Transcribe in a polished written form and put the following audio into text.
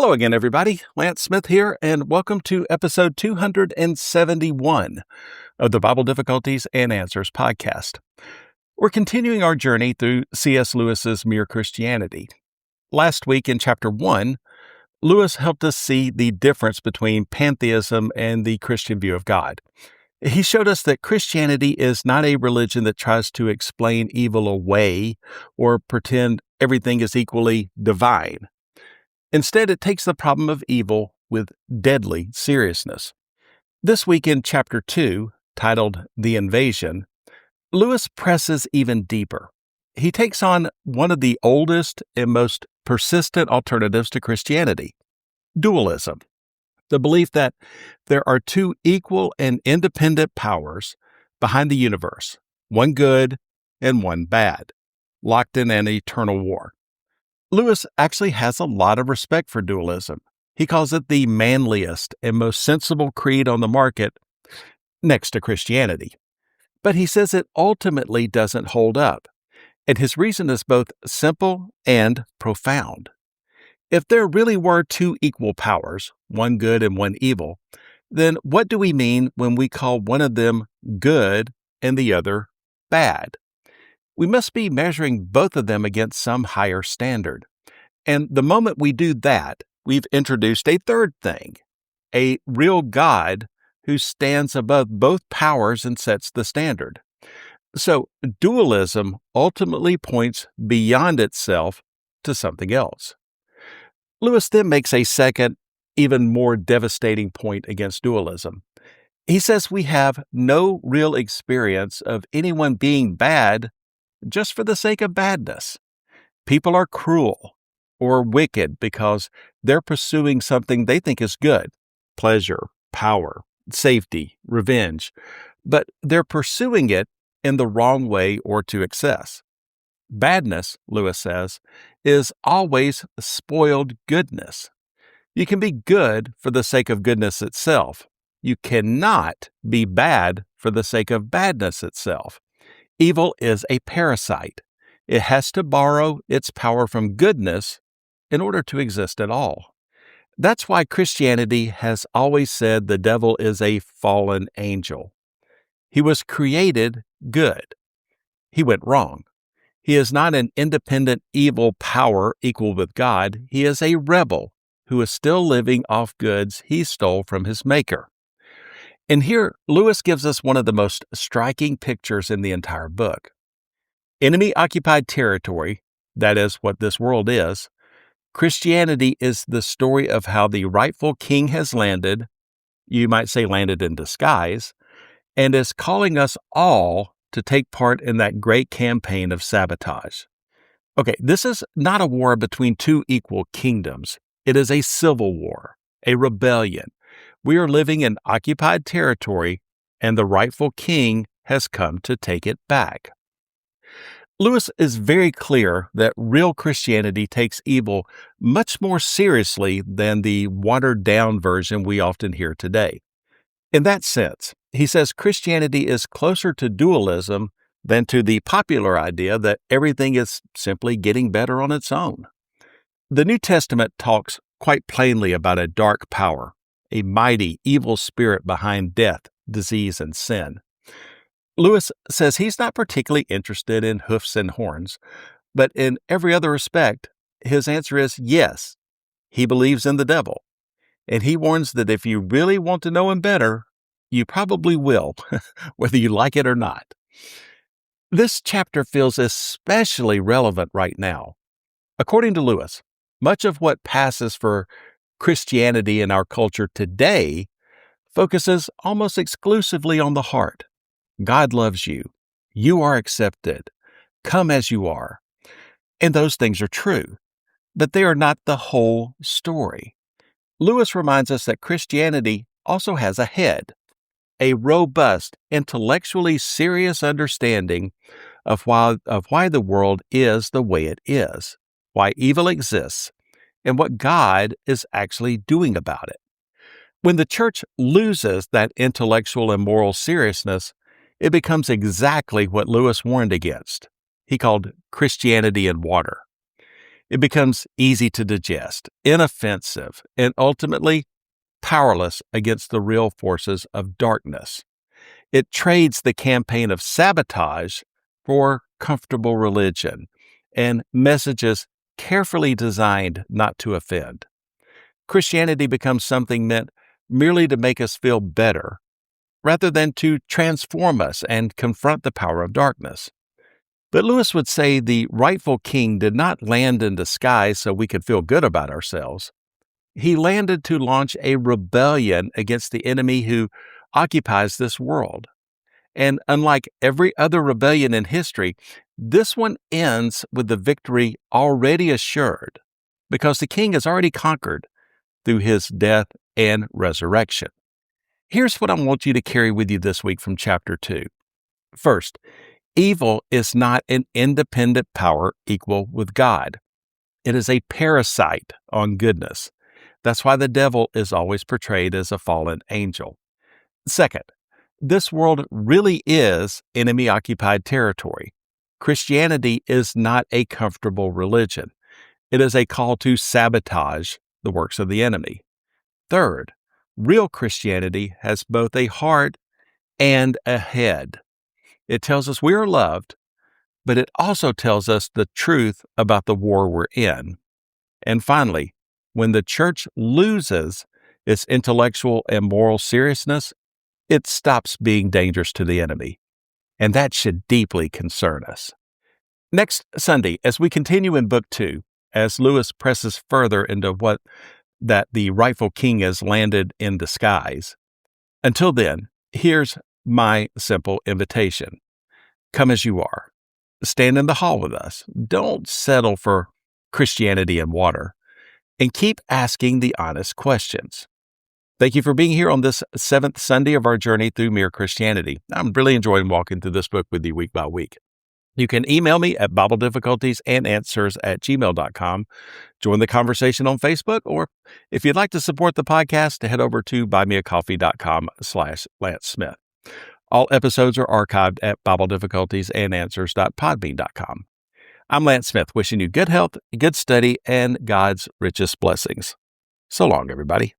Hello again, everybody. Lance Smith here, and welcome to episode 271 of the Bible Difficulties and Answers podcast. We're continuing our journey through C.S. Lewis's Mere Christianity. Last week in chapter 1, Lewis helped us see the difference between pantheism and the Christian view of God. He showed us that Christianity is not a religion that tries to explain evil away or pretend everything is equally divine. Instead, it takes the problem of evil with deadly seriousness. This week in chapter 2, titled The Invasion, Lewis presses even deeper. He takes on one of the oldest and most persistent alternatives to Christianity, dualism, the belief that there are two equal and independent powers behind the universe, one good and one bad, locked in an eternal war. Lewis actually has a lot of respect for dualism. He calls it the manliest and most sensible creed on the market, next to Christianity. But he says it ultimately doesn't hold up, and his reason is both simple and profound. If there really were two equal powers, one good and one evil, then what do we mean when we call one of them good and the other bad? We must be measuring both of them against some higher standard. And the moment we do that, we've introduced a third thing, a real God who stands above both powers and sets the standard. So dualism ultimately points beyond itself to something else. Lewis then makes a second, even more devastating point against dualism. He says we have no real experience of anyone being bad just for the sake of badness. People are cruel or wicked because they're pursuing something they think is good, pleasure, power, safety, revenge, but they're pursuing it in the wrong way or to excess. Badness, Lewis says, is always spoiled goodness. You can be good for the sake of goodness itself. You cannot be bad for the sake of badness itself. Evil is a parasite. It has to borrow its power from goodness in order to exist at all. That's why Christianity has always said the devil is a fallen angel. He was created good. He went wrong. He is not an independent evil power equal with God. He is a rebel who is still living off goods he stole from his maker. And here, Lewis gives us one of the most striking pictures in the entire book. Enemy-occupied territory, that is what this world is, Christianity is the story of how the rightful king has landed, you might say landed in disguise, and is calling us all to take part in that great campaign of sabotage. Okay, this is not a war between two equal kingdoms. It is a civil war, a rebellion. We are living in occupied territory, and the rightful king has come to take it back. Lewis is very clear that real Christianity takes evil much more seriously than the watered-down version we often hear today. In that sense, he says Christianity is closer to dualism than to the popular idea that everything is simply getting better on its own. The New Testament talks quite plainly about a dark power, a mighty, evil spirit behind death, disease, and sin. Lewis says he's not particularly interested in hoofs and horns, but in every other respect, his answer is yes, he believes in the devil. And he warns that if you really want to know him better, you probably will, whether you like it or not. This chapter feels especially relevant right now. According to Lewis, much of what passes for Christianity in our culture today focuses almost exclusively on the heart. God loves you. You are accepted. Come as you are. And those things are true, but they are not the whole story. Lewis reminds us that Christianity also has a head, a robust, intellectually serious understanding of why the world is the way it is, why evil exists, and what God is actually doing about it. When the church loses that intellectual and moral seriousness, it becomes exactly what Lewis warned against. He called Christianity in water. It becomes easy to digest, inoffensive, and ultimately powerless against the real forces of darkness. It trades the campaign of sabotage for comfortable religion and messages carefully designed not to offend. Christianity becomes something meant merely to make us feel better, rather than to transform us and confront the power of darkness. But Lewis would say the rightful king did not land in disguise so we could feel good about ourselves. He landed to launch a rebellion against the enemy who occupies this world. And unlike every other rebellion in history, this one ends with the victory already assured, because the king has already conquered through his death and resurrection. Here's what I want you to carry with you this week from chapter 2. First, evil is not an independent power equal with God. It is a parasite on goodness. That's why the devil is always portrayed as a fallen angel. Second, this world really is enemy-occupied territory. Christianity is not a comfortable religion. It is a call to sabotage the works of the enemy. Third, real Christianity has both a heart and a head. It tells us we are loved, but it also tells us the truth about the war we're in. And finally, when the church loses its intellectual and moral seriousness, it stops being dangerous to the enemy. And that should deeply concern us. Next Sunday, as we continue in Book 2, as Lewis presses further into what that the rightful king has landed in disguise. Until then, here's my simple invitation. Come as you are. Stand in the hall with us. Don't settle for Christianity and water. And keep asking the honest questions. Thank you for being here on this 7th Sunday of our journey through Mere Christianity. I'm really enjoying walking through this book with you week by week. You can email me at BibleDifficultiesAndAnswers@gmail.com. Join the conversation on Facebook, or if you'd like to support the podcast, head over to buymeacoffee.com/Lance Smith. All episodes are archived at BibleDifficultiesAndAnswers.podbean.com. I'm Lance Smith, wishing you good health, good study, and God's richest blessings. So long, everybody.